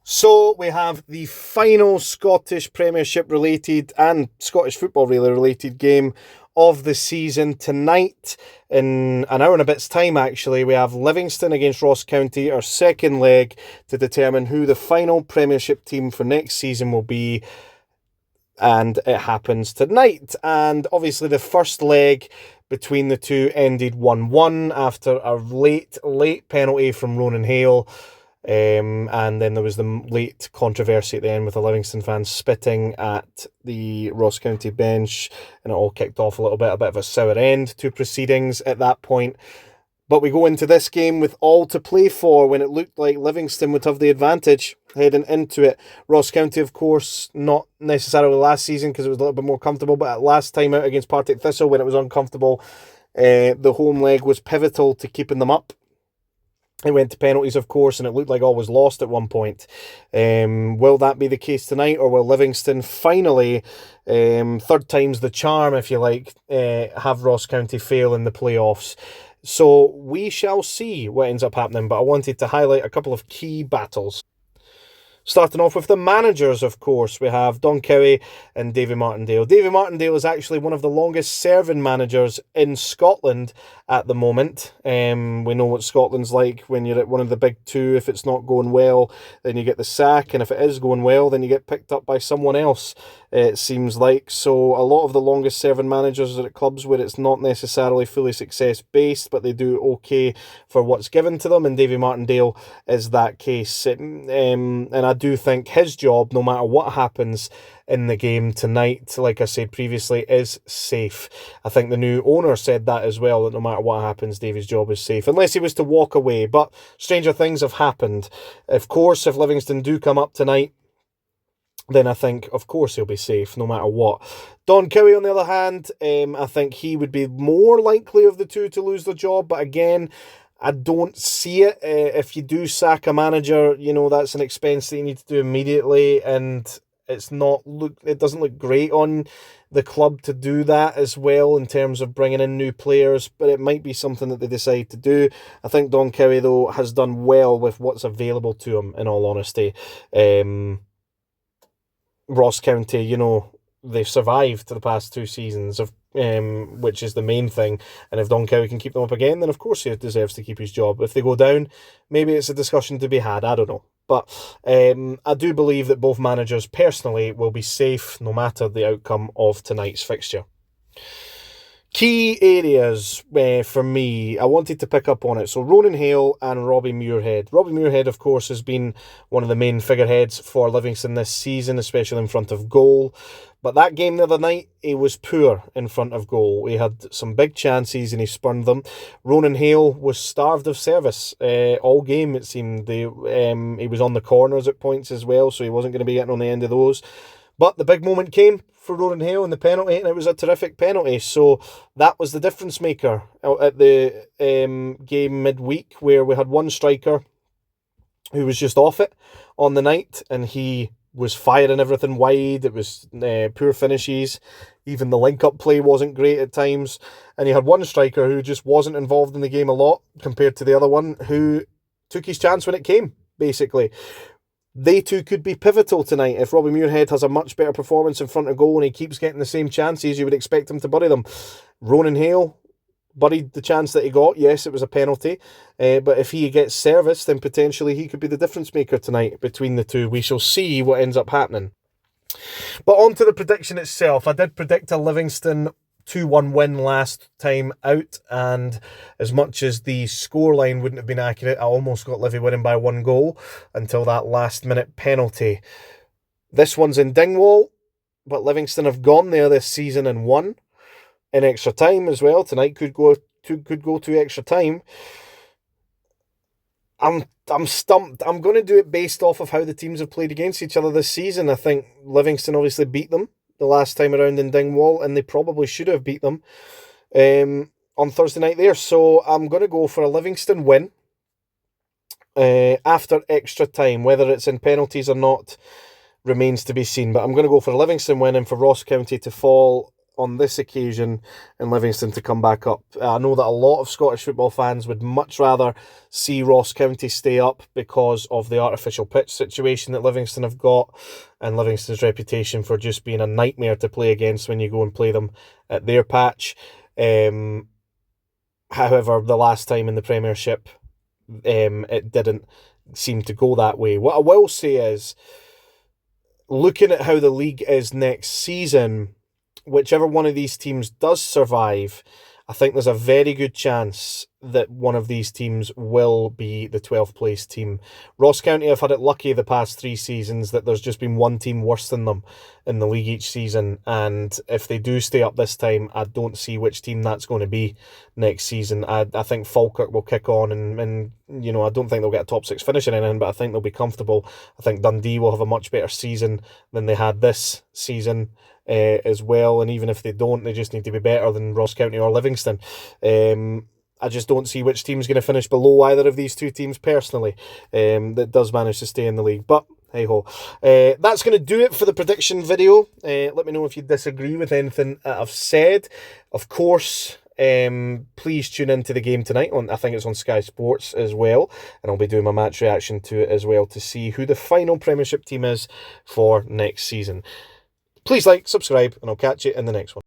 So we have the final Scottish Premiership related and Scottish football really related game of the season tonight. In an hour and a bit's time, actually, we have Livingston against Ross County, our second leg, to determine who the final Premiership team for next season will be. And it happens tonight. And obviously, the first leg between the two ended 1-1 after a late penalty from Ronan Hale. And then there was the late controversy at the end with the Livingston fans spitting at the Ross County bench, and it all kicked off a bit of a sour end to proceedings at that point. But we go into this game with all to play for when it looked like Livingston would have the advantage heading into it. Ross County, of course, not necessarily last season because it was a little bit more comfortable, but last time out against Partick Thistle when it was uncomfortable, the home leg was pivotal to keeping them up. It went to penalties, of course, and it looked like all was lost at one point. Will that be the case tonight, or will Livingston finally, third time's the charm, if you like, have Ross County fail in the playoffs? So we shall see what ends up happening, but I wanted to highlight a couple of key battles. Starting off with the managers, of course, we have Don Cowie and Davy Martindale. Davy Martindale is actually one of the longest serving managers in Scotland at the moment. We know what Scotland's like when you're at one of the big two. If it's not going well, then you get the sack, and if it is going well, then you get picked up by someone else, it seems like. So a lot of the longest serving managers are at clubs where it's not necessarily fully success based, but they do okay for what's given to them, and Davy Martindale is that case. And I do think his job, no matter what happens in the game tonight, like I said previously, is safe. I think the new owner said that as well, that no matter what happens, Davy's job is safe, unless he was to walk away. But stranger things have happened. Of course, if Livingston do come up tonight, then I think, of course, he'll be safe no matter what. Don Cowie, on the other hand, I think he would be more likely of the two to lose the job, but again, I don't see it. If you do sack a manager, that's an expense that you need to do immediately, and it doesn't look great on the club to do that as well in terms of bringing in new players, but it might be something that they decide to do. I think Don Cowie, though, has done well with what's available to him, in all honesty. Ross County, they've survived the past two seasons of which is the main thing. And if Don Cowie can keep them up again, then of course he deserves to keep his job. If they go down, maybe it's a discussion to be had. I don't know. But I do believe that both managers personally will be safe no matter the outcome of tonight's fixture. Key areas for me, I wanted to pick up on it. So Ronan Hale and Robbie Muirhead. Robbie Muirhead, of course, has been one of the main figureheads for Livingston this season, especially in front of goal. But that game the other night, he was poor in front of goal. He had some big chances and he spurned them. Ronan Hale was starved of service all game, it seemed. He was on the corners at points as well, so he wasn't going to be getting on the end of those. But the big moment came for Ronan Hale in the penalty, and it was a terrific penalty. So that was the difference maker at the game midweek, where we had one striker who was just off it on the night, and he was firing everything wide. It was poor finishes. Even the link-up play wasn't great at times. And you had one striker who just wasn't involved in the game a lot compared to the other one, who took his chance when it came, basically. They two could be pivotal tonight. If Robbie Muirhead has a much better performance in front of goal and he keeps getting the same chances, you would expect him to bury them. Ronan Hale buried the chance that he got. Yes, it was a penalty. But if he gets service, then potentially he could be the difference maker tonight between the two. We shall see what ends up happening. But on to the prediction itself. I did predict a Livingston 2-1 win last time out, and as much as the scoreline wouldn't have been accurate, I almost got Livy winning by 1 goal until that last minute penalty. This one's in Dingwall, but Livingston have gone there this season and won in extra time as well. Tonight could go to extra time. I'm stumped. I'm going to do it based off of how the teams have played against each other this season. I think Livingston obviously beat them the last time around in Dingwall, and they probably should have beat them on Thursday night there. So I'm going to go for a Livingston win after extra time. Whether it's in penalties or not remains to be seen. But I'm going to go for a Livingston win and for Ross County to fall on this occasion in Livingston to come back up. I know that a lot of Scottish football fans would much rather see Ross County stay up because of the artificial pitch situation that Livingston have got, and Livingston's reputation for just being a nightmare to play against when you go and play them at their patch. However, the last time in the Premiership, it didn't seem to go that way. What I will say is, looking at how the league is next season, whichever one of these teams does survive, I think there's a very good chance that one of these teams will be the 12th place team. Ross County have had it lucky the past 3 seasons that there's just been one team worse than them in the league each season, and if they do stay up this time, I don't see which team that's going to be next season. I think Falkirk will kick on, and you know, I don't think they'll get a top 6 finish or anything, but I think they'll be comfortable. I think Dundee will have a much better season than they had this season as well, and even if they don't, they just need to be better than Ross County or Livingston. I just don't see which team's going to finish below either of these two teams personally, that does manage to stay in the league. But hey ho, that's going to do it for the prediction video. Let me know if you disagree with anything I've said. Of course, please tune into the game tonight I think it's on Sky Sports as well, and I'll be doing my match reaction to it as well to see who the final Premiership team is for next season. Please like, subscribe, and I'll catch you in the next one.